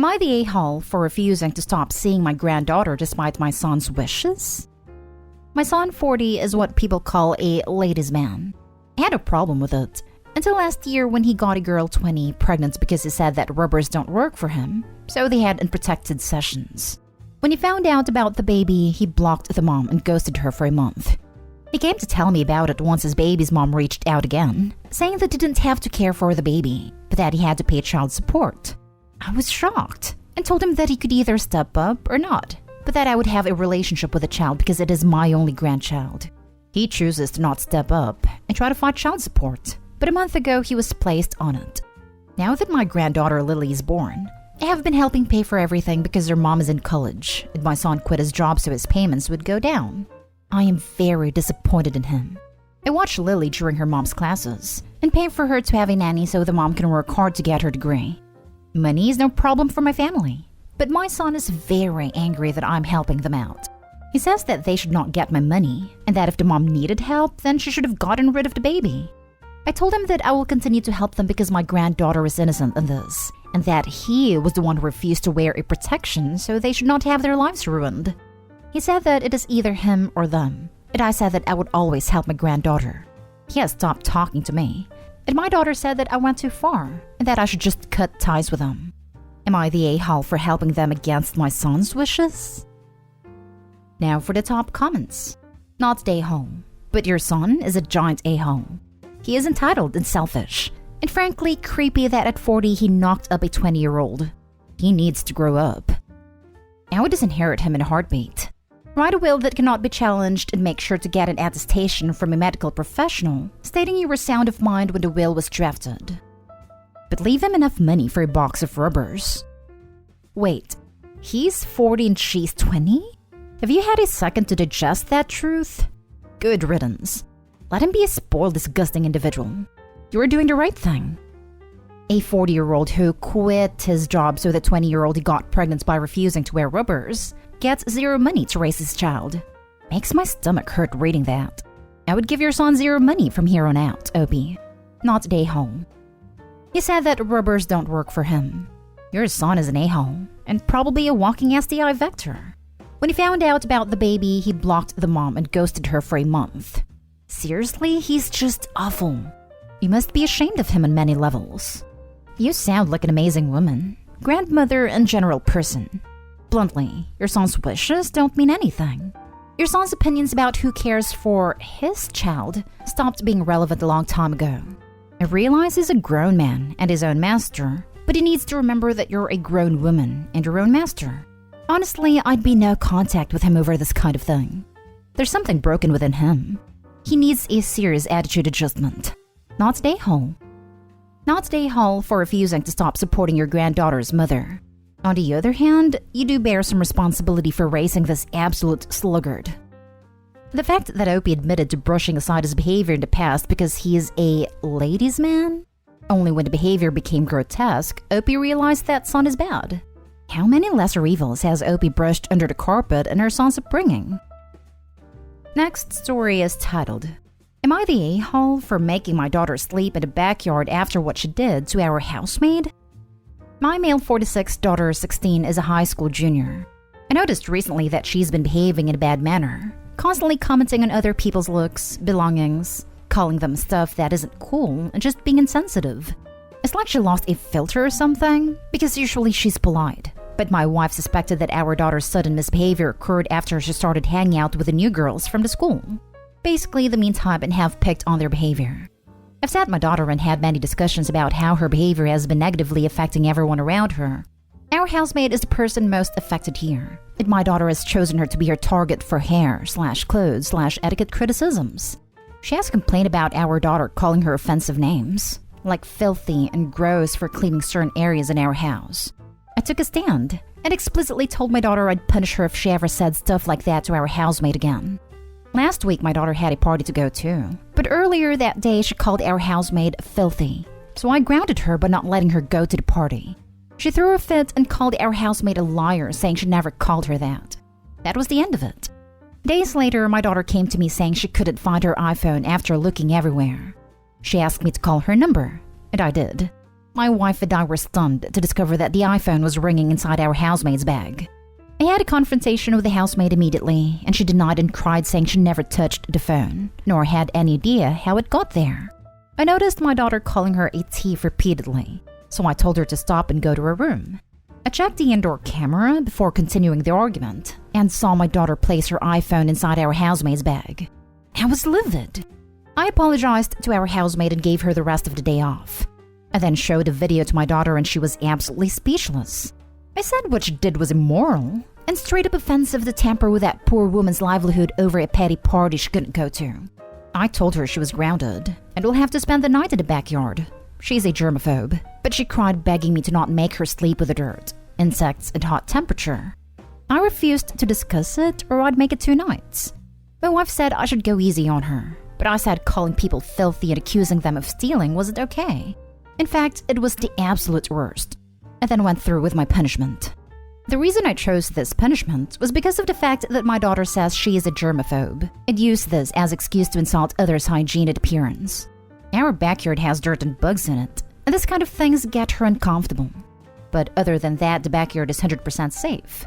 Am I the a-hole for refusing to stop seeing my granddaughter despite my son's wishes? My son, 40, is what people call a ladies' man. I had a problem with it until last year when he got a girl 20 pregnant because he said that rubbers don't work for him, so they had unprotected sessions. When he found out about the baby, he blocked the mom and ghosted her for a month. He came to tell me about it once his baby's mom reached out again, saying that he didn't have to care for the baby, but that he had to pay child support. I was shocked and told him that he could either step up or not, but that I would have a relationship with the child because it is my only grandchild. He chooses to not step up and try to fight child support, but a month ago he was placed on it. Now that my granddaughter Lily is born, I have been helping pay for everything because her mom is in college and my son quit his job so his payments would go down. I am very disappointed in him. I watch Lily during her mom's classes and pay for her to have a nanny so the mom can work hard to get her degree. Money is no problem for my family, but my son is very angry that I'm helping them out. He says that they should not get my money and that if the mom needed help, then she should have gotten rid of the baby. I told him that I will continue to help them because my granddaughter is innocent in this, and that he was the one who refused to wear a protection so they should not have their lives ruined. He said that it is either him or them, and I said that I would always help my granddaughter. He has stopped talking to me, and my daughter said that I went too far and that I should just cut ties with them. Am I the a-hole for helping them against my son's wishes? Now for the top comments. Not the a-hole, but your son is a giant a-hole. He is entitled and selfish, and frankly creepy that at 40 he knocked up a 20-year-old. He needs to grow up. I would disinherit him in a heartbeat. Write a will that cannot be challenged and make sure to get an attestation from a medical professional stating you were sound of mind when the will was drafted. But leave him enough money for a box of rubbers. Wait, he's 40 and she's 20? Have you had a second to digest that truth? Good riddance. Let him be a spoiled, disgusting individual. You are doing the right thing. A 40-year-old who quit his job so the 20-year-old he got pregnant by refusing to wear rubbers gets zero money to raise his child. Makes my stomach hurt reading that. I would give your son zero money from here on out, Opie. Not the a-hole. He said that rubbers don't work for him. Your son is an a-hole, and probably a walking STI vector. When he found out about the baby, he blocked the mom and ghosted her for a month. Seriously, he's just awful. You must be ashamed of him on many levels. You sound like an amazing woman, grandmother, and general person. Bluntly, your son's wishes don't mean anything. Your son's opinions about who cares for his child stopped being relevant a long time ago. I realize he's a grown man and his own master, but he needs to remember that you're a grown woman and your own master. Honestly, I'd be no contact with him over this kind of thing. There's something broken within him. He needs a serious attitude adjustment. Not the a-hole. Not the a-hole for refusing to stop supporting your granddaughter's mother. On the other hand, you do bear some responsibility for raising this absolute sluggard. The fact that Opie admitted to brushing aside his behavior in the past because he is a ladies' man? Only when the behavior became grotesque, Opie realized that son is bad. How many lesser evils has Opie brushed under the carpet in her son's upbringing? Next story is titled, Am I the a-hole for making my daughter sleep in the backyard after what she did to our housemaid? My male 46 daughter 16 is a high school junior. I noticed recently that she's been behaving in a bad manner, constantly commenting on other people's looks, belongings, calling them stuff that isn't cool, and just being insensitive. It's like she lost a filter or something, because usually she's polite. But my wife suspected that our daughter's sudden misbehavior occurred after she started hanging out with the new girls from the school. Basically the mean type and have picked on their behavior. I've sat my daughter and had many discussions about how her behavior has been negatively affecting everyone around her. Our housemaid is the person most affected here, and my daughter has chosen her to be her target for hair/clothes/etiquette criticisms. She has complained about our daughter calling her offensive names, like filthy and gross for cleaning certain areas in our house. I took a stand and explicitly told my daughter I'd punish her if she ever said stuff like that to our housemaid again. Last week, my daughter had a party to go to, but earlier that day she called our housemaid filthy, so I grounded her by not letting her go to the party. She threw a fit and called our housemaid a liar, saying she never called her that. That was the end of it. Days later, my daughter came to me saying she couldn't find her iPhone after looking everywhere. She asked me to call her number, and I did. My wife and I were stunned to discover that the iPhone was ringing inside our housemaid's bag. I had a confrontation with the housemaid immediately, and she denied and cried, saying she never touched the phone, nor had any idea how it got there. I noticed my daughter calling her a thief repeatedly, so I told her to stop and go to her room. I checked the indoor camera before continuing the argument, and saw my daughter place her iPhone inside our housemaid's bag. I was livid. I apologized to our housemaid and gave her the rest of the day off. I then showed a video to my daughter and she was absolutely speechless. I said what she did was immoral and straight up offensive to tamper with that poor woman's livelihood over a petty party she couldn't go to. I told her she was grounded and will have to spend the night in the backyard. She's a germaphobe, but she cried begging me to not make her sleep with the dirt, insects, and hot temperature. I refused to discuss it or I'd make it 2 nights. My wife said I should go easy on her, but I said calling people filthy and accusing them of stealing wasn't okay. In fact, it was the absolute worst. I then went through with my punishment. The reason I chose this punishment was because of the fact that my daughter says she is a germaphobe and used this as excuse to insult others' hygiene and appearance. Our backyard has dirt and bugs in it, and this kind of things get her uncomfortable. But other than that, the backyard is 100% safe.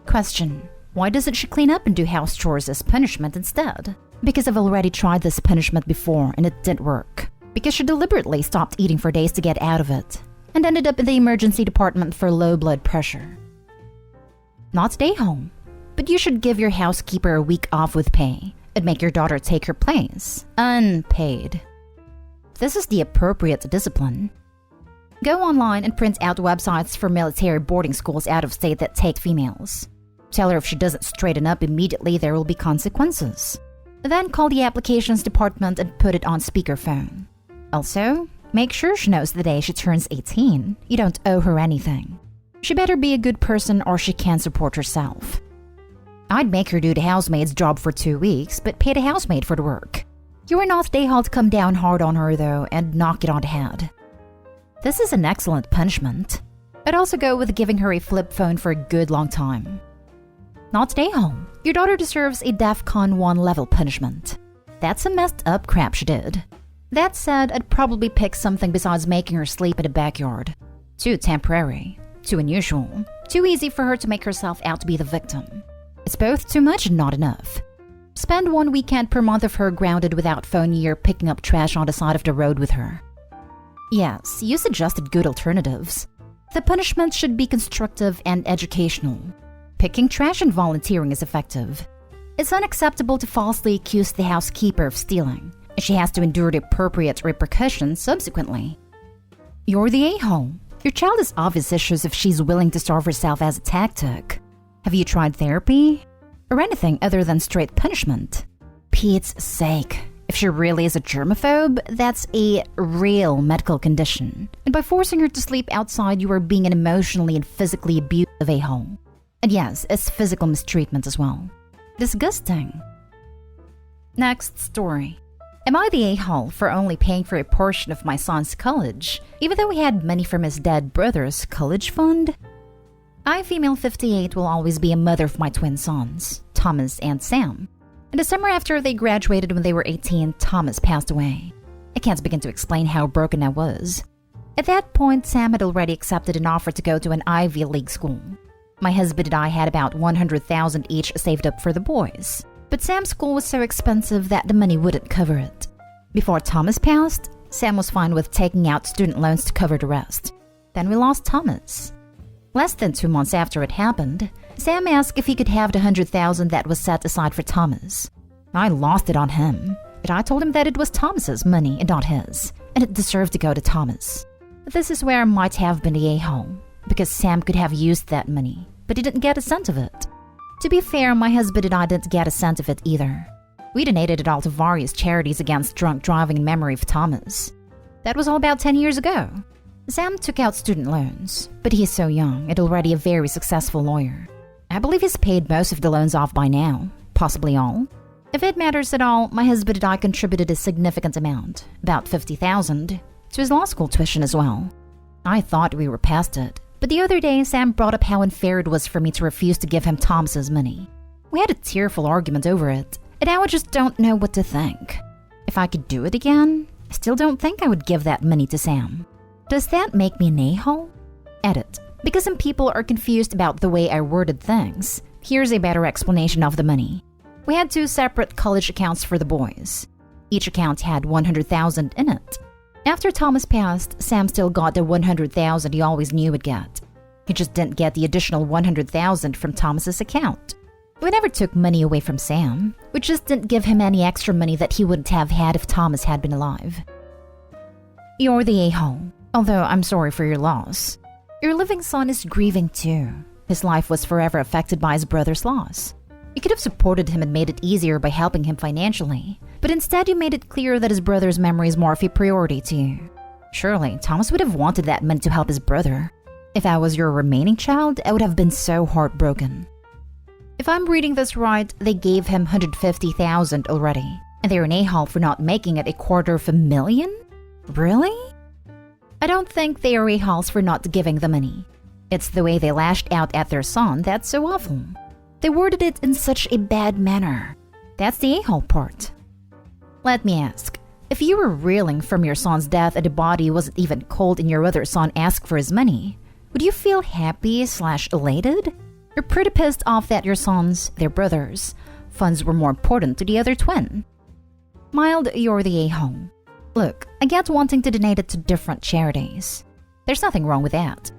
Question: why doesn't she clean up and do house chores as punishment instead? Because I've already tried this punishment before and it didn't work. Because she deliberately stopped eating for days to get out of it and ended up in the emergency department for low blood pressure. Not stay home, but you should give your housekeeper a week off with pay and make your daughter take her place, unpaid. This is the appropriate discipline. Go online and print out websites for military boarding schools out of state that take females. Tell her if she doesn't straighten up immediately, there will be consequences. Then call the applications department and put it on speakerphone. Also, make sure she knows the day she turns 18. You don't owe her anything. She better be a good person or she can't support herself. I'd make her do the housemaid's job for 2 weeks, but pay the housemaid for the work. You are not they to come down hard on her though and knock it on the head. This is an excellent punishment. I'd also go with giving her a flip phone for a good long time. Not stay home. Your daughter deserves a DEFCON 1 level punishment. That's some messed up crap she did. That said, I'd probably pick something besides making her sleep in the backyard. Too temporary, too unusual, too easy for her to make herself out to be the victim. It's both too much and not enough. Spend 1 weekend per month of her grounded without phone year picking up trash on the side of the road with her. Yes, you suggested good alternatives. The punishment should be constructive and educational. Picking trash and volunteering is effective. It's unacceptable to falsely accuse the housekeeper of stealing, and she has to endure the appropriate repercussions subsequently. You're the a-hole. Your child has obvious issues if she's willing to starve herself as a tactic. Have you tried therapy? Or anything other than straight punishment? Pete's sake. If she really is a germaphobe, that's a real medical condition. And by forcing her to sleep outside, you are being an emotionally and physically abusive a-hole. And yes, it's physical mistreatment as well. Disgusting. Next story. Am I the a-hole for only paying for a portion of my son's college, even though he had money from his dead brother's college fund? I, female 58, will always be a mother of my twin sons, Thomas and Sam. In the summer after they graduated when they were 18, Thomas passed away. I can't begin to explain how broken I was. At that point, Sam had already accepted an offer to go to an Ivy League school. My husband and I had about $100,000 each saved up for the boys. But Sam's school was so expensive that the money wouldn't cover it. Before Thomas passed, Sam was fine with taking out student loans to cover the rest. Then we lost Thomas. Less than 2 months after it happened, Sam asked if he could have the $100,000 that was set aside for Thomas. I lost it on him, but I told him that it was Thomas's money and not his, and it deserved to go to Thomas. This is where I might have been the a-hole, because Sam could have used that money, but he didn't get a cent of it. To be fair, my husband and I didn't get a cent of it either. We donated it all to various charities against drunk driving in memory of Thomas. That was all about 10 years ago. Sam took out student loans, but he's so young and already a very successful lawyer. I believe he's paid most of the loans off by now, possibly all. If it matters at all, my husband and I contributed a significant amount, about $50,000, to his law school tuition as well. I thought we were past it, but the other day Sam brought up how unfair it was for me to refuse to give him Thomas's money. We had a tearful argument over it, and now I just don't know what to think. If I could do it again, I still don't think I would give that money to Sam. Does that make me an a-hole? Edit. Because some people are confused about the way I worded things, here's a better explanation of the money. We had 2 separate college accounts for the boys. Each account had $100,000 in it. After Thomas passed, Sam still got the $100,000 he always knew would get. He just didn't get the additional $100,000 from Thomas's account. We never took money away from Sam. We just didn't give him any extra money that he wouldn't have had if Thomas had been alive. You're the a-hole, although I'm sorry for your loss. Your living son is grieving too. His life was forever affected by his brother's loss. You could have supported him and made it easier by helping him financially, but instead you made it clear that his brother's memory is more of a priority to you. Surely, Thomas would have wanted that money to help his brother. If I was your remaining child, I would have been so heartbroken. If I'm reading this right, they gave him $150,000 already, and they're an a-hole for not making it $250,000? Really? I don't think they are a-holes for not giving the money. It's the way they lashed out at their son that's so awful. They worded it in such a bad manner. That's the a-hole part. Let me ask, if you were reeling from your son's death and the body wasn't even cold and your other son asked for his money, would you feel happy/elated? You're pretty pissed off that your sons, their brothers, funds were more important to the other twin. Mild, you're the a-hole. Look, I get wanting to donate it to different charities. There's nothing wrong with that.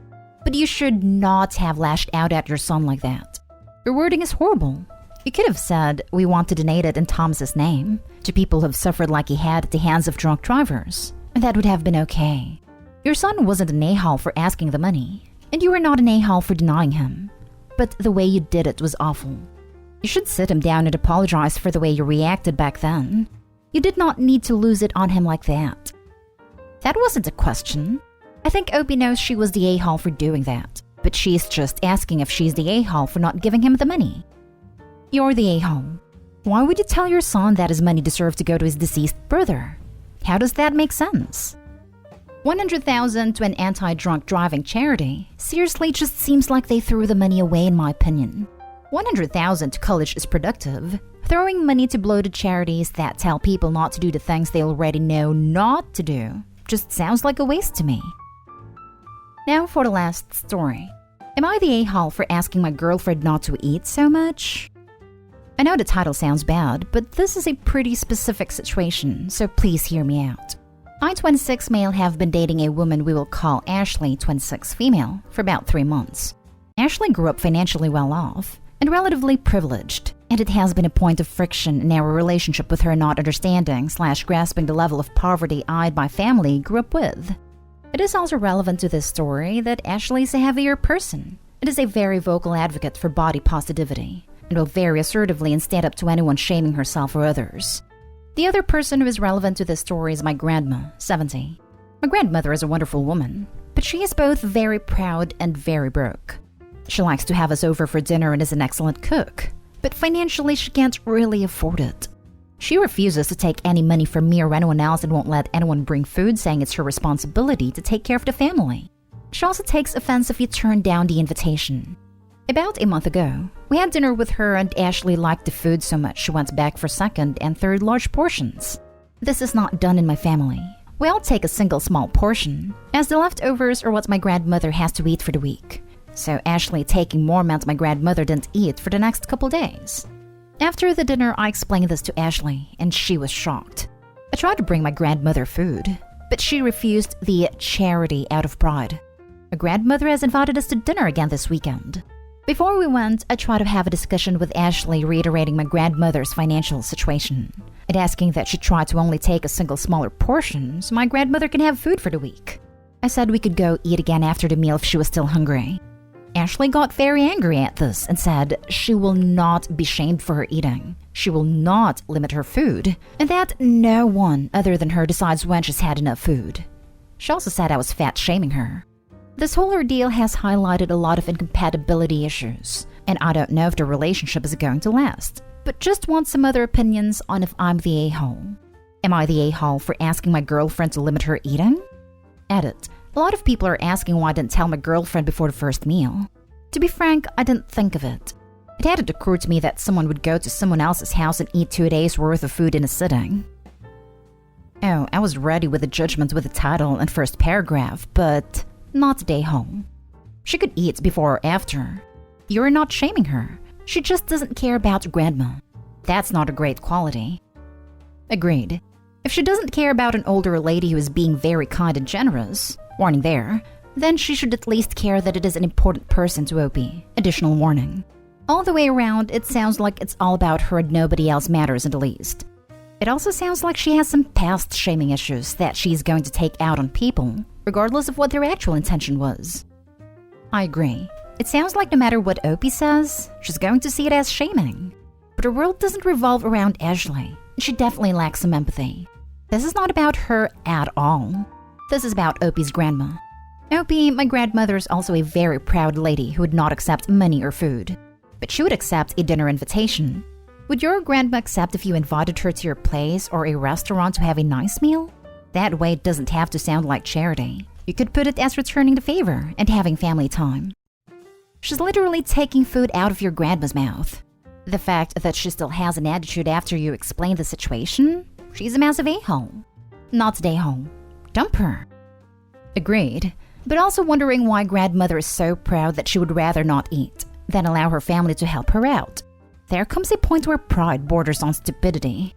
But you should not have lashed out at your son like that. Your wording is horrible. You could have said, we want to donate it in Thomas's name, to people who have suffered like he had at the hands of drunk drivers. And that would have been okay. Your son wasn't an a-hole for asking the money, and you were not an a-hole for denying him. But the way you did it was awful. You should sit him down and apologize for the way you reacted back then. You did not need to lose it on him like that. That wasn't a question. I think Opie knows she was the a-hole for doing that, but she's just asking if she's the a-hole for not giving him the money. You're the a-hole. Why would you tell your son that his money deserved to go to his deceased brother? How does that make sense? $100,000 to an anti-drunk driving charity seriously just seems like they threw the money away in my opinion. $100,000 to college is productive. Throwing money to bloated charities that tell people not to do the things they already know not to do just sounds like a waste to me. Now for the last story. Am I the a-hole for asking my girlfriend not to eat so much? I know the title sounds bad, but this is a pretty specific situation, so please hear me out. I, 26 male, have been dating a woman we will call Ashley, 26 female, for about 3 months. Ashley grew up financially well off and relatively privileged, and it has been a point of friction in our relationship with her not understanding/grasping the level of poverty I and my family grew up with. It is also relevant to this story that Ashley is a heavier person and is a very vocal advocate for body positivity, and will very assertively and stand up to anyone shaming herself or others. The other person who is relevant to this story is my grandma, 70. My grandmother is a wonderful woman, but she is both very proud and very broke. She likes to have us over for dinner and is an excellent cook, but financially she can't really afford it. She refuses to take any money from me or anyone else and won't let anyone bring food, saying it's her responsibility to take care of the family. She also takes offense if you turn down the invitation. About a month ago, we had dinner with her and Ashley liked the food so much she went back for second and third large portions. This is not done in my family. We all take a single small portion, as the leftovers are what my grandmother has to eat for the week. So Ashley taking more meant my grandmother didn't eat for the next couple days. After the dinner, I explained this to Ashley, and she was shocked. I tried to bring my grandmother food, but she refused the charity out of pride. My grandmother has invited us to dinner again this weekend. Before we went, I tried to have a discussion with Ashley reiterating my grandmother's financial situation and asking that she try to only take a single smaller portion so my grandmother can have food for the week. I said we could go eat again after the meal if she was still hungry. Ashley got very angry at this and said she will not be shamed for her eating. She will not limit her food, and that no one other than her decides when she's had enough food. She also said I was fat shaming her. This whole ordeal has highlighted a lot of incompatibility issues, and I don't know if the relationship is going to last, but just want some other opinions on if I'm the a-hole. Am I the a-hole for asking my girlfriend to limit her eating? Edit. A lot of people are asking why I didn't tell my girlfriend before the first meal. To be frank, I didn't think of it. It hadn't occurred to me that someone would go to someone else's house and eat 2 days' worth of food in a sitting. Oh, I was ready with the judgments with the title and first paragraph, but not today, home. She could eat before or after. You're not shaming her. She just doesn't care about grandma. That's not a great quality. Agreed. If she doesn't care about an older lady who is being very kind and generous, warning there, then she should at least care that it is an important person to Opie. Additional warning. All the way around, it sounds like it's all about her and nobody else matters in the least. It also sounds like she has some past shaming issues that she's going to take out on people, regardless of what their actual intention was. I agree. It sounds like no matter what Opie says, she's going to see it as shaming. But her world doesn't revolve around Ashley. She definitely lacks some empathy. This is not about her at all. This is about Opie's grandma. Opie, my grandmother, is also a very proud lady who would not accept money or food. But she would accept a dinner invitation. Would your grandma accept if you invited her to your place or a restaurant to have a nice meal? That way it doesn't have to sound like charity. You could put it as returning the favor and having family time. She's literally taking food out of your grandma's mouth. The fact that she still has an attitude after you explain the situation? She's a massive a-hole. Not stay home. Dump her. Agreed, but also wondering why grandmother is so proud that she would rather not eat than allow her family to help her out. There comes a point where pride borders on stupidity.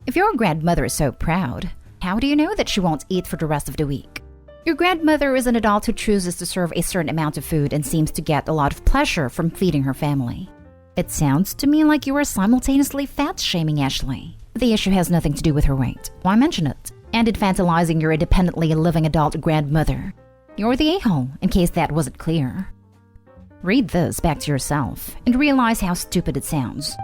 If your grandmother is so proud, how do you know that she won't eat for the rest of the week? Your grandmother is an adult who chooses to serve a certain amount of food and seems to get a lot of pleasure from feeding her family. It sounds to me like you are simultaneously fat-shaming Ashley. The issue has nothing to do with her weight. Why mention it? And infantilizing your independently living adult grandmother. You're the a-hole, in case that wasn't clear. Read this back to yourself and realize how stupid it sounds.